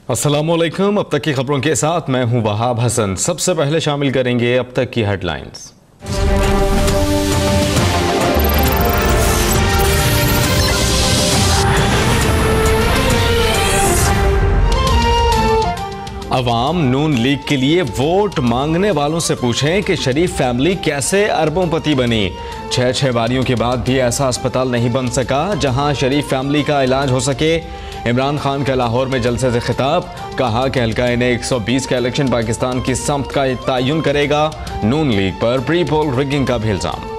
अस्सलामुअलैकुम। अब तक की खबरों के साथ मैं हूं वहाब हसन। सबसे पहले शामिल करेंगे अब तक की हेडलाइंस। अवाम नून लीग के लिए वोट मांगने वालों से पूछें कि शरीफ फैमिली कैसे अरबोंपति बनी। 6 बारियों के बाद भी ऐसा अस्पताल नहीं बन सका जहां शरीफ फैमिली का इलाज हो सके। इमरान खान का लाहौर में जलसे से खिताब, कहा कि हल्का ने 120 का इलेक्शन पाकिस्तान की समत का तयन करेगा। नून लीग पर प्री पोल रिगिंग का भी इल्जाम।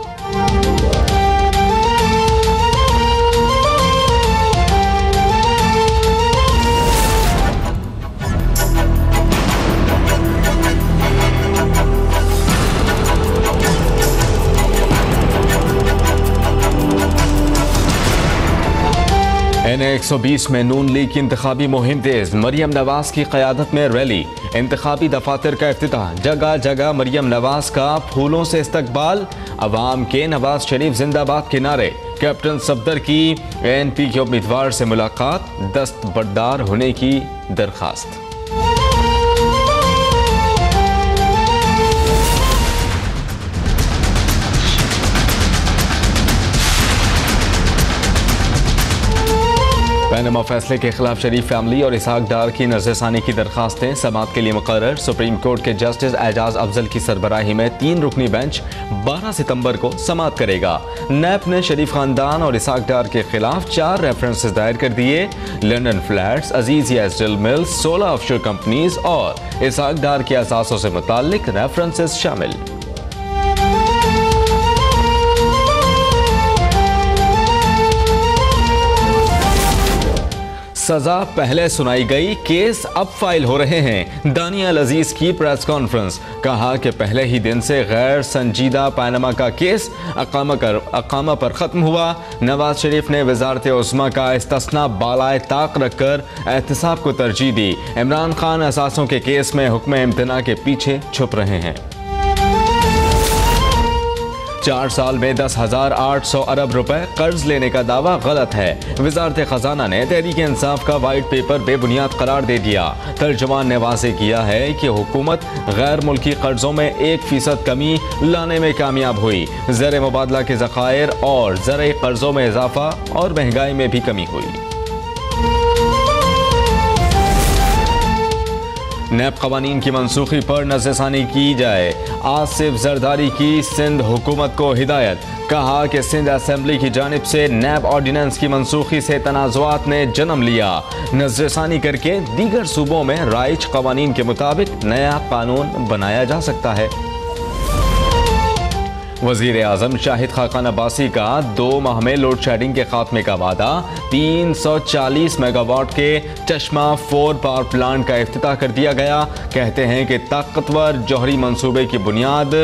NA-120 में नून लीग की इंतखाबी मुहिम तेज। मरियम नवाज की क़यादत में रैली, इंतखाबी दफातर का इफ्तिताह, जगह जगह मरियम नवाज का फूलों से इस्तकबाल। अवाम के नवाज शरीफ जिंदाबाद के नारे। कैप्टन सफदर की ANP के उम्मीदवार से मुलाकात, दस्तबरदार होने की दरखास्त। पैनमा फैसले के खिलाफ शरीफ फैमिली और इसहाक डार की नजरसानी की दरखास्तें समाअत के लिए मुकर्रर। सुप्रीम कोर्ट के जस्टिस एजाज अफजल की सरबराही में 3 रुकनी बेंच 12 सितंबर को समाअत करेगा। नैप ने शरीफ खानदान और इसहाक डार के खिलाफ 4 रेफरेंसेस दायर कर दिए। London flats, Azizia steel mills, 16 offshore companies और इसहाक डार के असासों से मुताल्लिक रेफरेंसेस शामिल। सजा पहले सुनाई गई, केस अब फाइल हो रहे हैं। दानिया अजीज की प्रेस कॉन्फ्रेंस, कहा कि पहले ही दिन से गैर संजीदा पैनमा का केस अकामा पर खत्म हुआ। नवाज शरीफ ने वजारत उस्मा का इस्तिस्ना बालाए ताक रखकर एहतसाब को तरजीह दी। इमरान खान असासों के केस में हुक्म इम्तना के पीछे छुप रहे हैं। 4 साल में 10,800 अरब रुपए कर्ज लेने का दावा गलत है। वजारत खजाना ने तहरीक इंसाफ का वाइट पेपर बेबुनियाद करार दे दिया। तर्जुमान ने वाज़ेह किया है कि हुकूमत गैर मुल्की कर्जों में 1% कमी लाने में कामयाब हुई। ज़र मुबादला के ज़खायर और ज़र कर्जों में इजाफा और महंगाई में भी कमी हुई। नैब कवानीन की मनसूखी पर नज़रसानी की जाए। आसिफ जरदारी की सिंध हुकूमत को हिदायत, कहा कि सिंध असेंबली की जानिब से नैब ऑर्डिनेंस की मनसूखी से तनाज़ुआत ने जन्म लिया। नज़रसानी करके दीगर सूबों में राइज कवानीन के मुताबिक नया कानून बनाया जा सकता है। वज़ीर आज़म शाहिद खाकान अब्बासी का 2 माह में लोड शेडिंग के खात्मे का वादा। 340 मेगावाट के चश्मा 4 पावर प्लांट का इफ्तिताह कर दिया गया। कहते हैं कि ताकतवर जौहरी मंसूबे की बुनियाद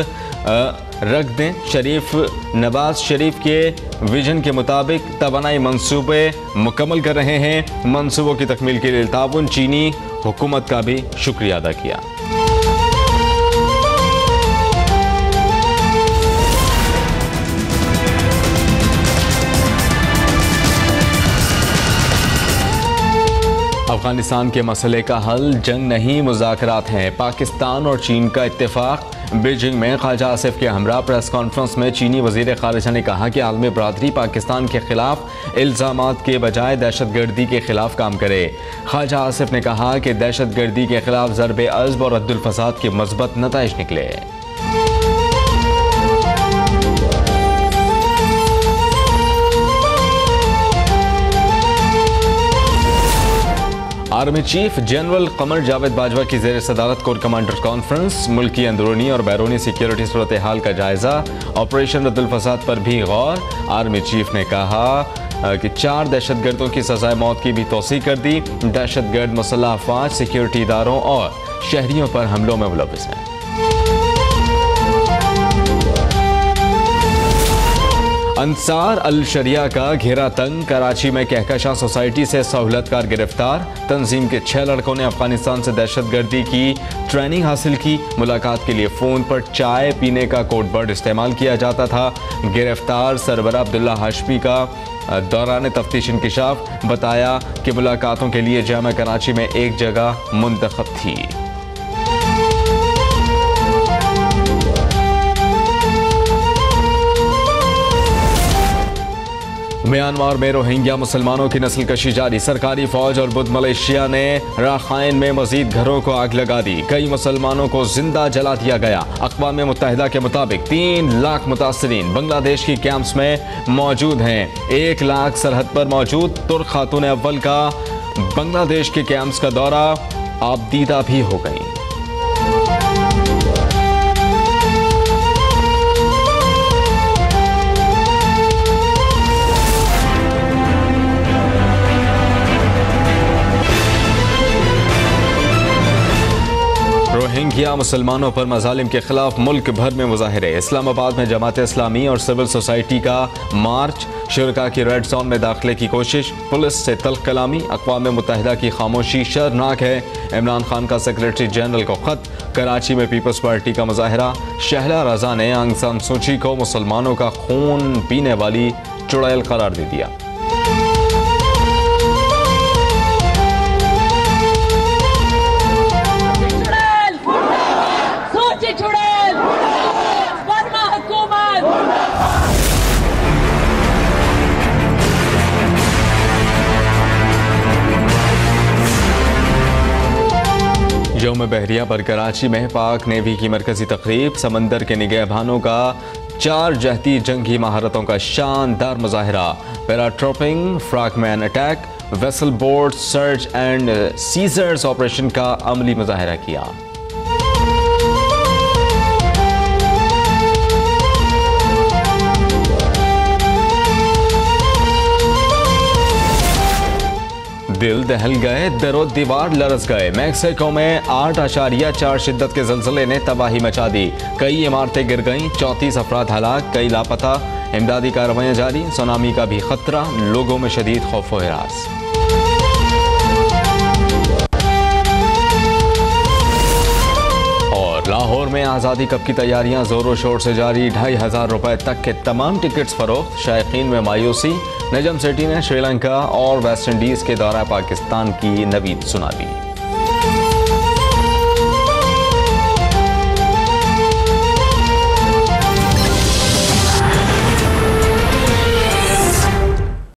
रख दें। नवाज शरीफ के विजन के मुताबिक तवानाई मंसूबे मुकम्मल कर रहे हैं। मंसूबों की तकमील के लिए ताउन चीनी हुकूमत का भी शुक्रिया अदा किया। अफगानिस्तान के मसले का हल जंग नहीं, मुज़ाकरात हैं। पाकिस्तान और चीन का इत्तेफाक। बीजिंग में ख्वाजा आसिफ के हमरा प्रेस कॉन्फ्रेंस में चीनी वज़ीर ख़ारिजा ने कहा कि आलमी बरादरी पाकिस्तान के खिलाफ इल्ज़ामात के बजाय दहशतगर्दी के खिलाफ काम करे। ख्वाजा आसिफ ने कहा कि दहशतगर्दी के खिलाफ ज़रबे अज़्ब और रद्दुल फ़साद के मज़बूत नताइज निकले। Army chief general Qamar Javed Bajwa की ज़ेर सदारत कोर कमांडर कॉन्फ्रेंस, मुल्क की अंदरूनी और बैरूनी सिक्योरिटी सूरत हाल का जायजा, ऑपरेशन रद्दुल फसाद पर भी गौर। आर्मी चीफ ने कहा कि 4 दहशतगर्दों की सजाए मौत की भी तौसीक कर दी। दहशतगर्द मुसल्लह अफवाज, सिक्योरिटी इदारों और शहरियों पर हमलों में मुलव्विस हैं। अंसार अल शरिया का घेरा तंग। कराची में कहकशां सोसाइटी से सहूलतकार गिरफ्तार। तंजीम के 6 लड़कों ने अफगानिस्तान से दहशतगर्दी की ट्रेनिंग हासिल की। मुलाकात के लिए फ़ोन पर चाय पीने का कोड वर्ड इस्तेमाल किया जाता था। गिरफ्तार सरबरा अब्दुल्ला हाशमी का दौरान तफ्तीश इंकिशाफ बताया कि मुलाकातों के लिए जामा कराची में एक जगह मुंतखब थी। म्यांमार में रोहिंग्या मुसलमानों की नस्ल कशी जारी। सरकारी फौज और बुद्ध मलेशिया ने राखाइन में मजीद घरों को आग लगा दी। कई मुसलमानों को जिंदा जला दिया गया। अक़वाम मुत्तहिदा के मुताबिक 3 लाख मुतासरीन बांग्लादेश की कैंप्स में मौजूद हैं। 1 लाख सरहद पर मौजूद तुर्क खातून अव्वल का बांग्लादेश के कैंप्स का दौरा आबदीदा भी हो गई। रोहिंग्या मुसलमानों पर मजालिम के खिलाफ मुल्क भर में मुजाहिरे। इस्लामाबाद में जमात इस्लामी और सिविल सोसाइटी का मार्च। शुरका की रेड जोन में दाखिले की कोशिश। पुलिस से तल्ख कलामी। अक़वाम मुत्तहिदा की खामोशी शर्मनाक है। इमरान खान का सेक्रेटरी जनरल को खत। कराची में पीपल्स पार्टी का मुजाहिरा। शहला रजा ने आंग सान सूची को मुसलमानों का खून पीने वाली चुड़ैल करार दे दिया। यौम बहरिया पर कराची में पाक नेवी की मरकजी तकरीब। समंदर के निगहबानों का 4 जहती जंगी महारतों का शानदार मुजाहिरा। Paratrooping, frogman attack, vessel board search and seizures operation का अमली मुजाहिरा किया। दिल दहल गए, दरो दीवार लरस गए। मैक्सिको में 8.4 शिद्दत के ज़लज़ले ने तबाही मचा दी। कई इमारतें गिर गईं। 34 अफराद हलाक, कई लापता। इमदादी कार्रवाइयाँ जारी। सुनामी का भी खतरा। लोगों में शदीद खौफ व हिरास। और लाहौर में आज़ादी कप की तैयारियां जोरों शोर से जारी। 2,500 रुपए तक के तमाम टिकट्स फरोख्त। शायकीन में मायूसी। नजम सेठी ने श्रीलंका और वेस्ट इंडीज के दौरा पाकिस्तान की नवीद सुना दी।